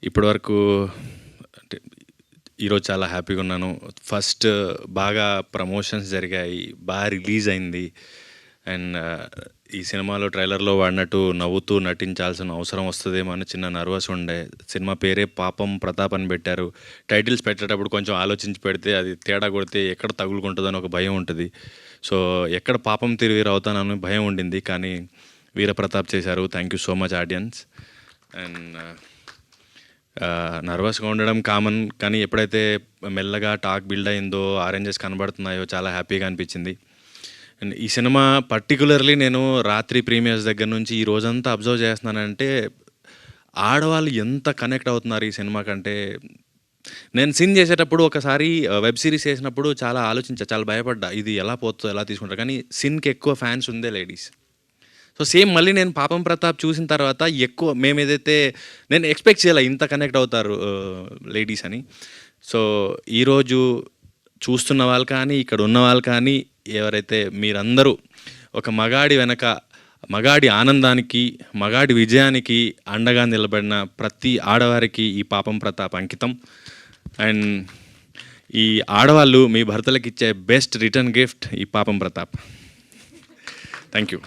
ఇప్పటివరకు అంటే ఈరోజు చాలా హ్యాపీగా ఉన్నాను. ఫస్ట్ బాగా ప్రమోషన్స్ జరిగాయి, బాగా రిలీజ్ అయింది. అండ్ ఈ సినిమాలో ట్రైలర్లో వాడినట్టు నవ్వుతూ నటించాల్సిన అవసరం వస్తుందేమో అని చిన్న నర్వస్ ఉండే. సినిమా పేరే పాపం ప్రతాప్ అని పెట్టారు. టైటిల్స్ పెట్టేటప్పుడు కొంచెం ఆలోచించి పెడితే అది తేడా కొడితే ఎక్కడ తగులుకుంటుందని ఒక భయం ఉంటుంది. సో ఎక్కడ పాపం తిరిగి అవుతానని భయం ఉండింది, కానీ వీరప్రతాప్ చేశారు. Thank you so much audience. And నర్వస్గా ఉండడం కామన్, కానీ ఎప్పుడైతే మెల్లగా టాక్ బిల్డ్ అయిందో, ఆరెంజెస్ కనబడుతున్నాయో చాలా హ్యాపీగా అనిపించింది. అండ్ ఈ సినిమా పర్టికులర్లీ నేను రాత్రి ప్రీమియర్స్ దగ్గర నుంచి ఈ రోజంతా అబ్జర్వ్ చేస్తున్నానంటే ఆడవాళ్ళు ఎంత కనెక్ట్ అవుతున్నారు ఈ సినిమా కంటే. నేను సీన్ చేసేటప్పుడు ఒకసారి వెబ్ సిరీస్ చేసినప్పుడు చాలా చాలా భయపడ్డా, ఇది ఎలా పోతుందో ఎలా తీసుకుంటారు, కానీ సీన్కి ఎక్కువ ఫ్యాన్స్ ఉందే లేడీస్. సో సేమ్ మళ్ళీ నేను పాపం ప్రతాప్ చూసిన తర్వాత ఎక్కువ మేము ఏదైతే నేను ఎక్స్పెక్ట్ చేయాలి ఇంత కనెక్ట్ అవుతారు లేడీస్ అని. సో ఈరోజు చూస్తున్న వాళ్ళు కానీ ఇక్కడ ఉన్న వాళ్ళు కానీ ఎవరైతే మీరందరూ ఒక మగాడి వెనక మగాడి ఆనందానికి మగాడి విజయానికి అండగా నిలబడిన ప్రతి ఆడవారికి ఈ పాపం ప్రతాప్ అంకితం. అండ్ ఈ ఆడవాళ్ళు మీ భర్తలకు ఇచ్చే బెస్ట్ రిటర్న్ గిఫ్ట్ ఈ పాపం ప్రతాప్. Thank you.